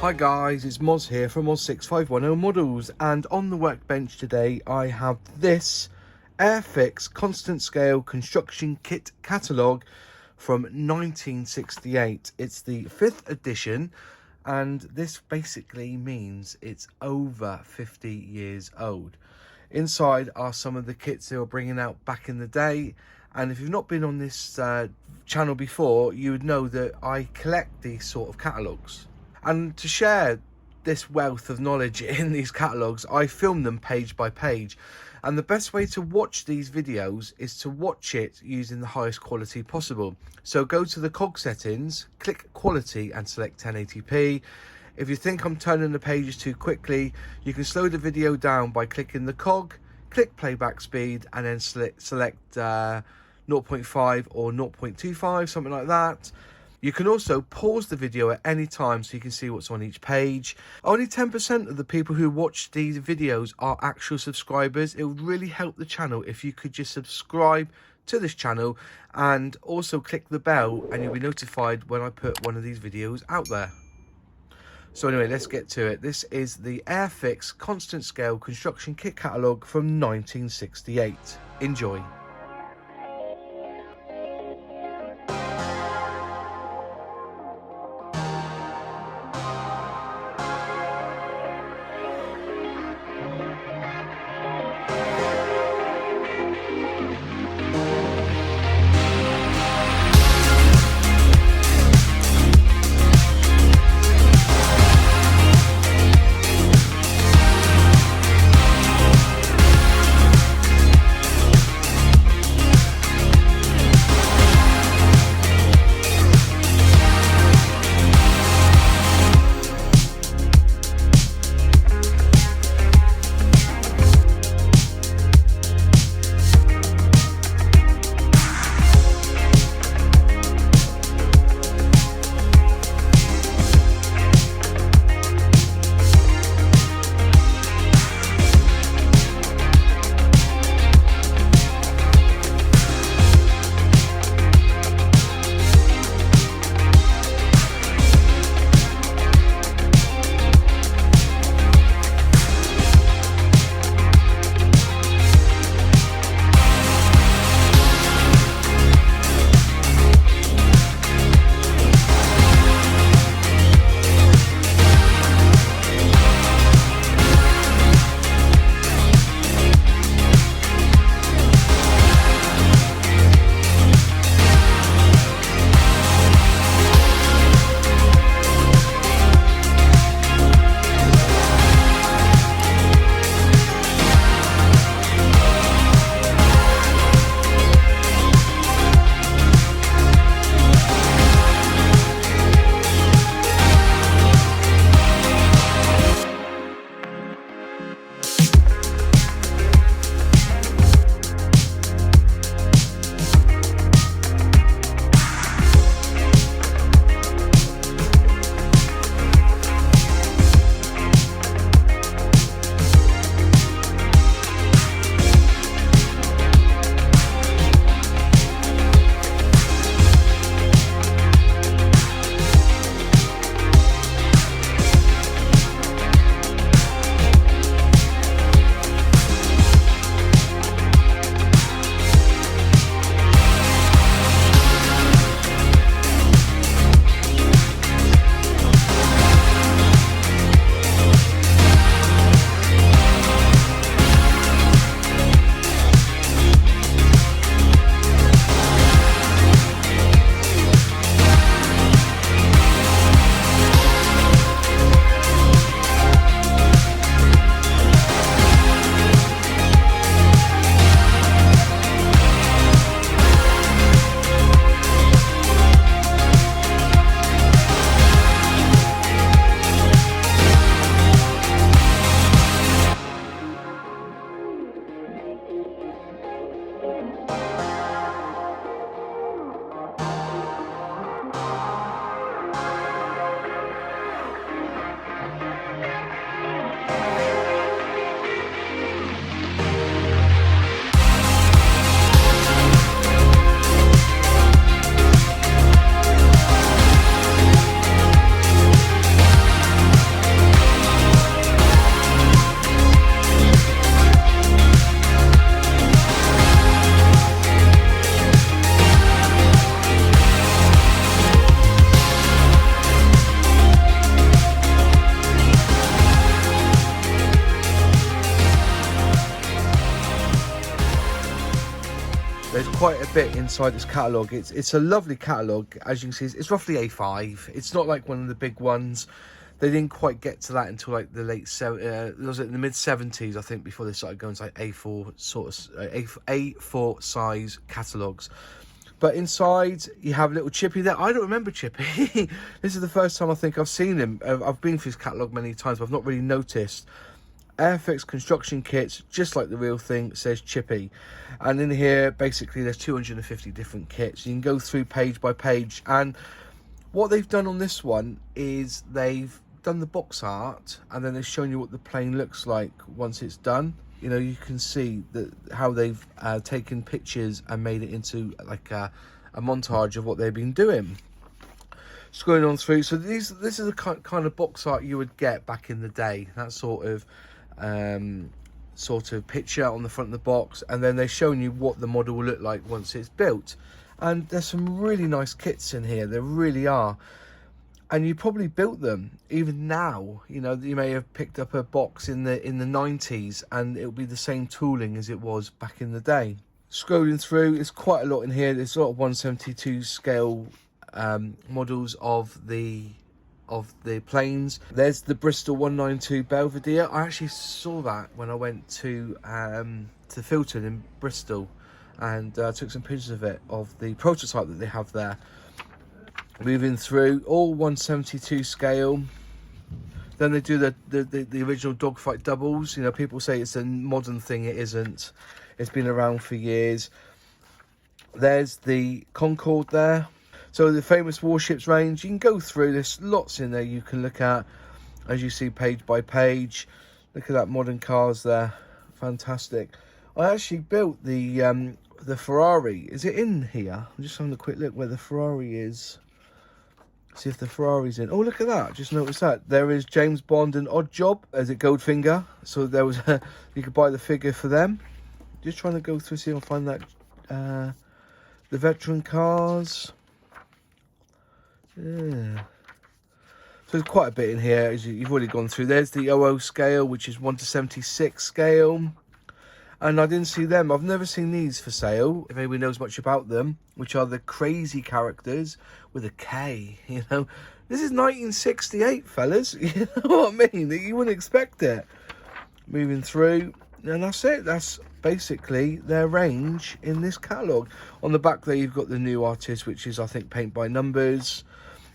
Hi guys, it's Moz here from Moz6510 Models, and on the workbench today I have this Airfix Constant Scale Construction Kit Catalogue from 1968. It's the 5th edition, and this basically means it's over 50 years old. Inside are some of the kits they were bringing out back in the day, and if you've not been on this channel before, you would know that I collect these sort of catalogues. And to share this wealth of knowledge in these catalogues, I film them page by page. And the best way to watch these videos is to watch it using the highest quality possible. So go to the cog settings, click quality and select 1080p. If you think I'm turning the pages too quickly, you can slow the video down by clicking the cog, click playback speed, and then select 0.5 or 0.25, something like that. You can also pause the video at any time so you can see what's on each page. Only 10% of the people who watch these videos are actual subscribers. It would really help the channel if you could just subscribe to this channel and also click the bell, and you'll be notified when I put one of these videos out there. So anyway, let's get to it. This is the Airfix Constant Scale Construction Kit Catalogue from 1968. Enjoy. quite a bit inside this catalogue. It's a lovely catalogue. As you can see, it's roughly A5. It's not like one of the big ones. They didn't quite get to that until like the was it the mid 70s, I think, before they started going to like A4 sort of A4 size catalogues. But inside you have little Chippy there. I don't remember Chippy. This is the first time I think I've seen him. I've been through his catalogue many times, but I've not really noticed. Airfix construction kits, just like the real thing, says Chippy. And in here, basically, there's 250 different kits. You can go through page by page. And what they've done on this one is they've done the box art, and then they've shown you what the plane looks like once it's done. You know, you can see that how they've taken pictures and made it into like a montage of what they've been doing. Scrolling on through, so this is the kind of box art you would get back in the day. That sort of picture on the front of the box, and then they're showing you what the model will look like once it's built. And there's some really nice kits in here. There really are. And you probably built them even now. You know, you may have picked up a box in the 90s, and it'll be the same tooling as it was back in the day. Scrolling through, there's quite a lot in here. There's a lot of 1/72 scale models of the planes. There's the Bristol 192 Belvedere. I actually saw that when I went to Filton in Bristol, and took some pictures of it, of the prototype that they have there. Moving through, all 1/72 scale. Then they do the original dogfight doubles. You know, people say it's a modern thing. It isn't. It's been around for years. There's the Concorde there. So the famous warships range. You can go through. There's lots in there you can look at, as you see, page by page. Look at that, modern cars there. Fantastic. I actually built the Ferrari. Is it in here? I'm just having a quick look where the Ferrari is. See if the Ferrari's in. Oh, look at that. Just noticed that. There is James Bond and Odd Job as a Goldfinger. So there was you could buy the figure for them. Just trying to go through, see if I can find that. The veteran cars. Yeah. So there's quite a bit in here, as you've already gone through. There's the 00 scale, which is 1/76 scale. And I didn't see them. I've never seen these for sale, if anybody knows much about them, which are the crazy characters with a K, you know. This is 1968, fellas. You know what I mean? You wouldn't expect it. Moving through, and that's it. That's basically their range in this catalogue. On the back there, you've got the new artist, which is, I think, paint by numbers.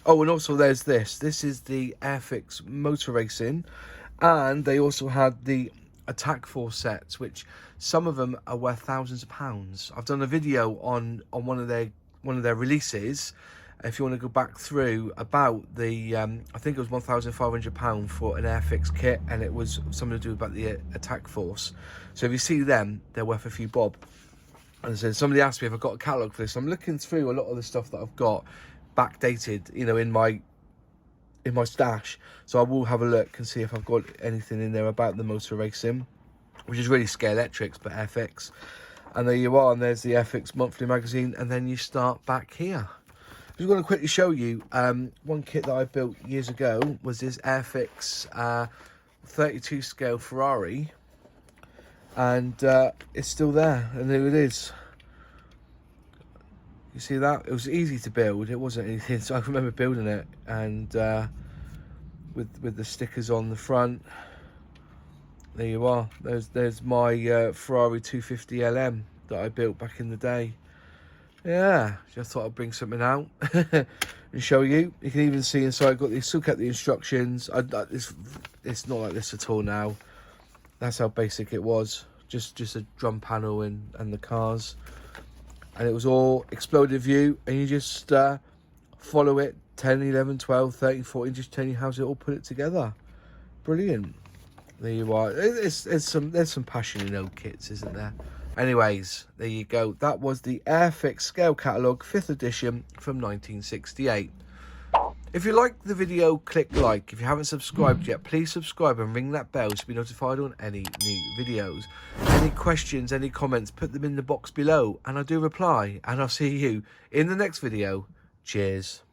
Oh, and also there's this. This is the Airfix Motor Racing. And they also had the Attack Force sets, which some of them are worth thousands of pounds. I've done a video on one of their releases, if you want to go back through, about the I think it was £1,500 for an Airfix kit, and it was something to do about the Attack Force. So if you see them, they're worth a few bob. And so somebody asked me if I've got a catalogue for this. I'm looking through a lot of the stuff that I've got backdated, you know, in my stash. So I will have a look and see if I've got anything in there about the motor racing, which is really Scale Electrics, but Airfix. And there you are, and there's the Airfix monthly magazine, and then you start back here. I'm just going to quickly show you one kit that I built years ago was this Airfix 32 scale Ferrari, and it's still there, and there it is. You see that? It was easy to build. It wasn't anything, so I remember building it, and with the stickers on the front. There you are. There's my Ferrari 250 LM that I built back in the day. Yeah, just thought I'd bring something out and show you. You can even see inside. I've got the still kept the instructions. It's not like this at all now. That's how basic it was. Just a drum panel and the cars. And it was all exploded view, and you just follow it 10, 11, 12, 13, 14, just telling you how to all put it together. Brilliant. There you are. There's some passion in old kits, isn't there? Anyways, there you go. That was the Airfix Scale Catalogue 5th edition from 1968. If you liked the video, click like. If you haven't subscribed yet, please subscribe and ring that bell to be notified on any new videos. Any questions, any comments, put them in the box below, and I do reply. And I'll see you in the next video. Cheers.